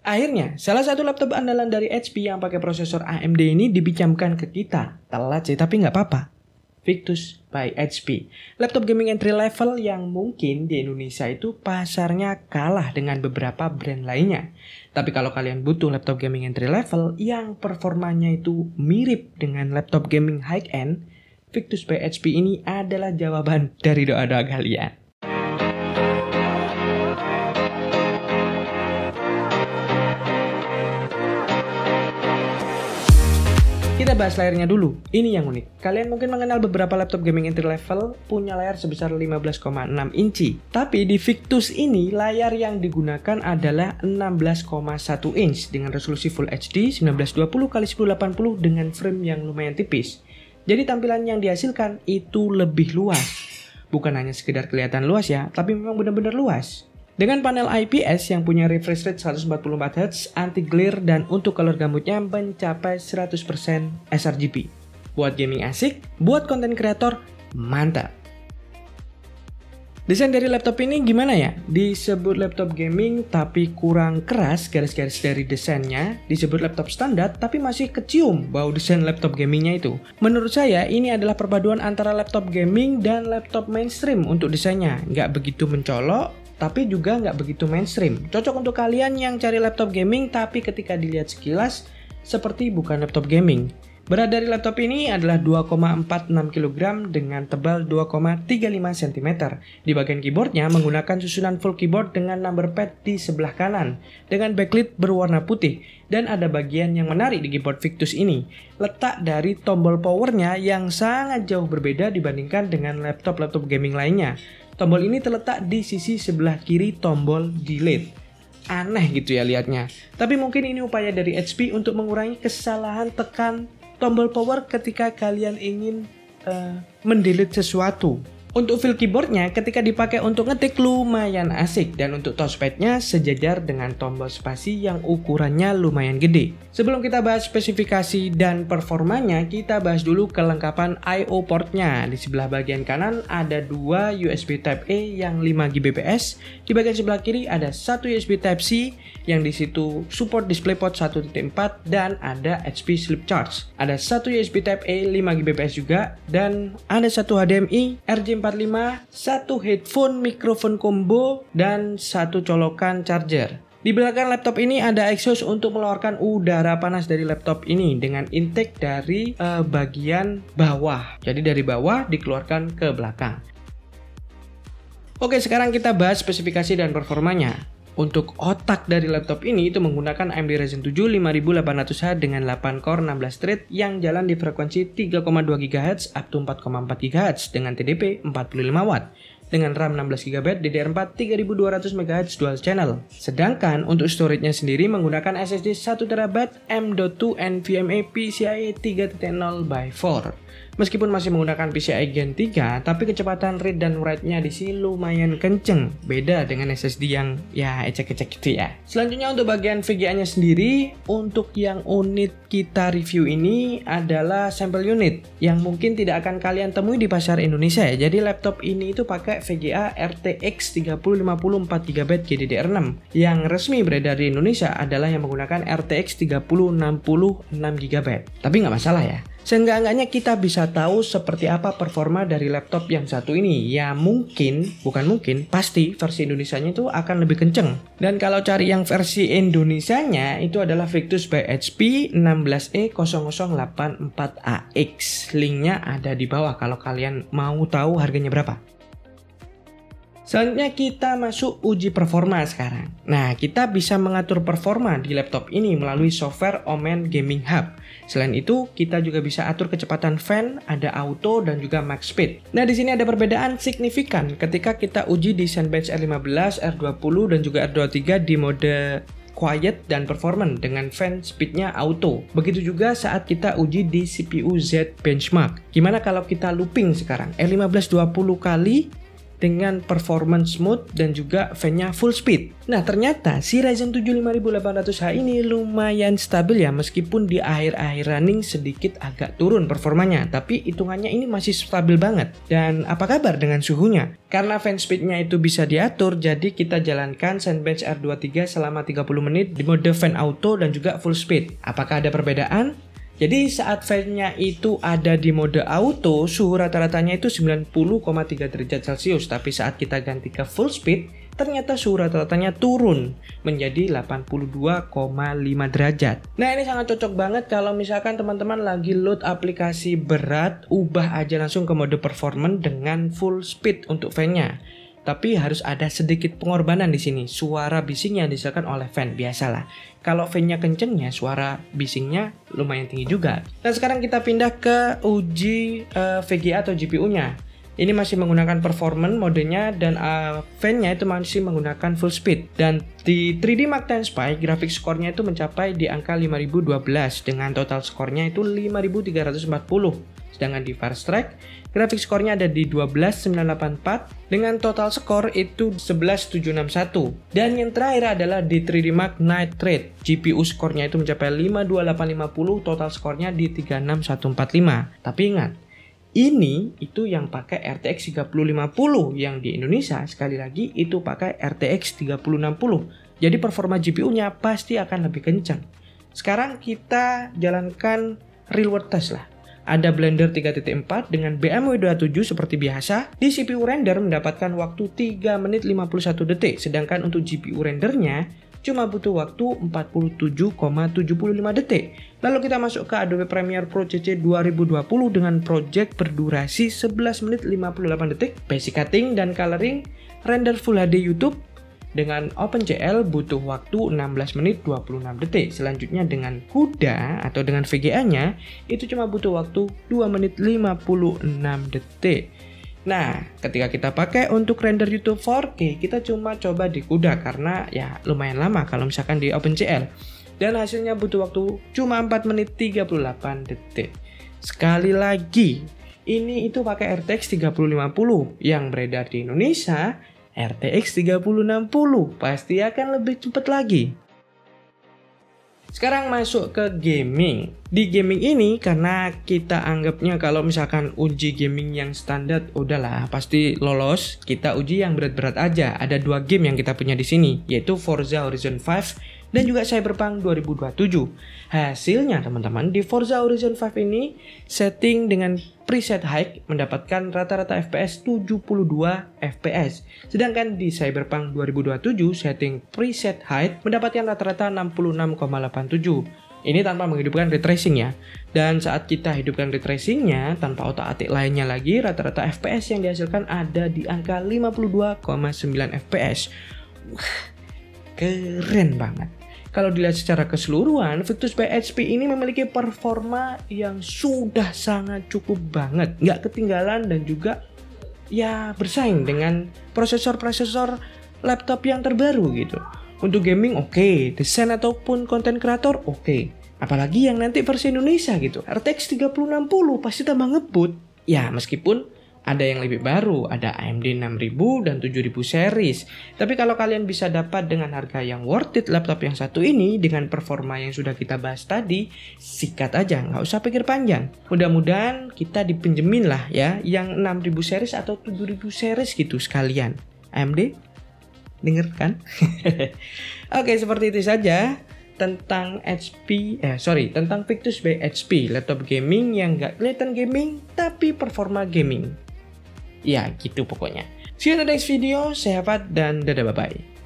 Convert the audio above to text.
Akhirnya, salah satu laptop andalan dari HP yang pakai prosesor AMD ini dipinjamkan ke kita. Telat sih, tapi nggak apa-apa. Victus by HP. Laptop gaming entry level yang mungkin di Indonesia itu pasarnya kalah dengan beberapa brand lainnya. Tapi kalau kalian butuh laptop gaming entry level yang performanya itu mirip dengan laptop gaming high-end, Victus by HP ini adalah jawaban dari doa-doa kalian. Kita bahas layarnya dulu. Ini yang unik. Kalian mungkin mengenal beberapa laptop gaming entry level punya layar sebesar 15,6 inci. Tapi di Victus ini layar yang digunakan adalah 16,1 inch dengan resolusi Full HD 1920x1080 dengan frame yang lumayan tipis. Jadi tampilan yang dihasilkan itu lebih luas. Bukan hanya sekedar kelihatan luas ya, tapi memang benar-benar luas. Dengan panel IPS yang punya refresh rate 144Hz, anti-glare, dan untuk color gambutnya mencapai 100% sRGB. Buat gaming asik, buat konten kreator, mantap. Desain dari laptop ini gimana ya? Disebut laptop gaming tapi kurang keras garis-garis dari desainnya. Disebut laptop standar tapi masih kecium bau desain laptop gamingnya itu. Menurut saya ini adalah perpaduan antara laptop gaming dan laptop mainstream untuk desainnya. Nggak begitu mencolok, tapi juga nggak begitu mainstream. Cocok untuk kalian yang cari laptop gaming tapi ketika dilihat sekilas seperti bukan laptop gaming. Berat dari laptop ini adalah 2,46 kg dengan tebal 2,35 cm. Di bagian keyboardnya menggunakan susunan full keyboard dengan number pad di sebelah kanan dengan backlit berwarna putih. Dan ada bagian yang menarik di keyboard Victus ini, letak dari tombol powernya yang sangat jauh berbeda dibandingkan dengan laptop-laptop gaming lainnya. Tombol ini terletak di sisi sebelah kiri tombol delete. Aneh gitu ya liatnya. Tapi mungkin ini upaya dari HP untuk mengurangi kesalahan tekan tombol power ketika kalian ingin mendelete sesuatu. Untuk feel keyboardnya ketika dipakai untuk ngetik lumayan asik, dan untuk touchpadnya sejajar dengan tombol spasi yang ukurannya lumayan gede. Sebelum kita bahas spesifikasi dan performanya, kita bahas dulu kelengkapan I/O portnya. Di sebelah bagian kanan ada dua USB Type-A yang 5 Gbps. Di bagian sebelah kiri ada satu USB Type-C yang disitu support DisplayPort 1.4 dan ada HP Sleep Charge. Ada satu USB Type-A 5 Gbps juga dan ada satu HDMI RJ45, satu headphone mikrofon combo, dan satu colokan charger. Di belakang laptop ini ada exhaust untuk mengeluarkan udara panas dari laptop ini dengan intake dari bagian bawah. Jadi dari bawah dikeluarkan ke belakang. Oke, sekarang kita bahas spesifikasi dan performanya. Untuk otak dari laptop ini itu menggunakan AMD Ryzen 7 5800H dengan 8 core 16 thread yang jalan di frekuensi 3,2 GHz up to 4,4 GHz dengan TDP 45 Watt. Dengan RAM 16 GB DDR4 3200 MHz dual channel. Sedangkan untuk storage-nya sendiri menggunakan SSD 1TB M.2 NVMe PCIe 3.0/4. Meskipun masih menggunakan PCIe Gen 3, tapi kecepatan read dan write-nya di sini lumayan kenceng. Beda dengan SSD yang ya ecek-ecek gitu ya. Selanjutnya untuk bagian VGA-nya sendiri, untuk yang unit kita review ini adalah sampel unit yang mungkin tidak akan kalian temui di pasar Indonesia ya. Jadi laptop ini itu pakai VGA RTX 3050 4GB GDDR6. Yang resmi beredar di Indonesia adalah yang menggunakan RTX 3060 6GB. Tapi nggak masalah ya. Seenggak-enggaknya kita bisa tahu seperti apa performa dari laptop yang satu ini. Ya mungkin, bukan mungkin, pasti versi Indonesianya itu akan lebih kenceng. Dan kalau cari yang versi Indonesianya itu adalah Victus by HP 16E0084AX. Linknya ada di bawah kalau kalian mau tahu harganya berapa. Selanjutnya kita masuk uji performa sekarang. Nah, kita bisa mengatur performa di laptop ini melalui software Omen Gaming Hub. Selain itu, kita juga bisa atur kecepatan fan, ada auto dan juga max speed. Nah, di sini ada perbedaan signifikan ketika kita uji di Zenbench R15, R20 dan juga R23 di mode quiet dan performance dengan fan speednya auto. Begitu juga saat kita uji di CPU Z Benchmark. Gimana kalau kita looping sekarang? R15 20 kali dengan performance smooth dan juga fan-nya full speed. Nah, ternyata si Ryzen 7 5800H ini lumayan stabil ya, meskipun di akhir-akhir running sedikit agak turun performanya, tapi hitungannya ini masih stabil banget. Dan apa kabar dengan suhunya? Karena fan speed-nya itu bisa diatur, jadi kita jalankan Zenbench R23 selama 30 menit di mode fan auto dan juga full speed. Apakah ada perbedaan? Jadi saat fan-nya itu ada di mode auto, suhu rata-ratanya itu 90,3 derajat Celcius. Tapi saat kita ganti ke full speed, ternyata suhu rata-ratanya turun menjadi 82,5 derajat. Nah, ini sangat cocok banget kalau misalkan teman-teman lagi load aplikasi berat, ubah aja langsung ke mode performance dengan full speed untuk fan-nya. Tapi harus ada sedikit pengorbanan di sini. Suara bising yang dihasilkan oleh fan, biasalah. Kalau fan-nya kencengnya, suara bisingnya lumayan tinggi juga. Nah, sekarang kita pindah ke uji VGA atau GPU-nya. Ini masih menggunakan performance modenya dan fan-nya itu masih menggunakan full speed. Dan di 3D Mark X Spy, grafik skornya itu mencapai di angka 5012 dengan total skornya itu 5340. Sedangkan di Fast-Track, grafik skornya ada di 12984 dengan total skor itu 11761. Dan yang terakhir adalah di 3D Mark Night Trade, GPU skornya itu mencapai 52850, total skornya di 36145. Tapi ingat, ini itu yang pakai RTX 3050, yang di Indonesia sekali lagi itu pakai RTX 3060. Jadi performa GPU-nya pasti akan lebih kencang. Sekarang kita jalankan real world test lah. Ada Blender 3.4 dengan BMW 27 seperti biasa. Di CPU render mendapatkan waktu 3 menit 51 detik. Sedangkan untuk GPU rendernya cuma butuh waktu 47,75 detik. Lalu kita masuk ke Adobe Premiere Pro CC 2020 dengan project berdurasi 11 menit 58 detik. Basic cutting dan coloring, render Full HD YouTube. Dengan OpenGL butuh waktu 16 menit 26 detik. Selanjutnya dengan CUDA atau dengan VGA-nya itu cuma butuh waktu 2 menit 56 detik. Nah, ketika kita pakai untuk render YouTube 4K, kita cuma coba di CUDA karena ya lumayan lama kalau misalkan di OpenGL. Dan hasilnya butuh waktu cuma 4 menit 38 detik. Sekali lagi, ini itu pakai RTX 3050 yang beredar di Indonesia. RTX 3060 pasti akan lebih cepat lagi. Sekarang masuk ke gaming. Di gaming ini karena kita anggapnya kalau misalkan uji gaming yang standar udahlah pasti lolos, kita uji yang berat-berat aja. Ada 2 game yang kita punya di sini, yaitu Forza Horizon 5 dan juga Cyberpunk 2027. Hasilnya teman-teman, di Forza Horizon 5 ini setting dengan preset high mendapatkan rata-rata FPS 72 FPS. Sedangkan di Cyberpunk 2027 setting preset high mendapatkan rata-rata 66,87. Ini tanpa menghidupkan ray tracing ya. Dan saat kita hidupkan ray tracingnya tanpa otak-atik lainnya lagi, rata-rata FPS yang dihasilkan ada di angka 52,9 FPS. Keren banget. Kalau dilihat secara keseluruhan, Victus by HP ini memiliki performa yang sudah sangat cukup banget. Nggak ketinggalan dan juga ya bersaing dengan prosesor-prosesor laptop yang terbaru gitu. Untuk gaming oke, desain ataupun konten kreator oke. Apalagi yang nanti versi Indonesia gitu. RTX 3060 pasti tambah ngebut. Ya meskipun ada yang lebih baru, ada AMD 6000 dan 7000 series. Tapi kalau kalian bisa dapat dengan harga yang worth it laptop yang satu ini dengan performa yang sudah kita bahas tadi, sikat aja, nggak usah pikir panjang. Mudah-mudahan kita dipinjemin lah ya yang 6000 series atau 7000 series gitu sekalian. AMD, denger kan? Oke, seperti itu saja tentang tentang Victus by HP, laptop gaming yang nggak kelihatan gaming tapi performa gaming. Ya gitu pokoknya. See you in the next video, sehat dan dadah bye-bye.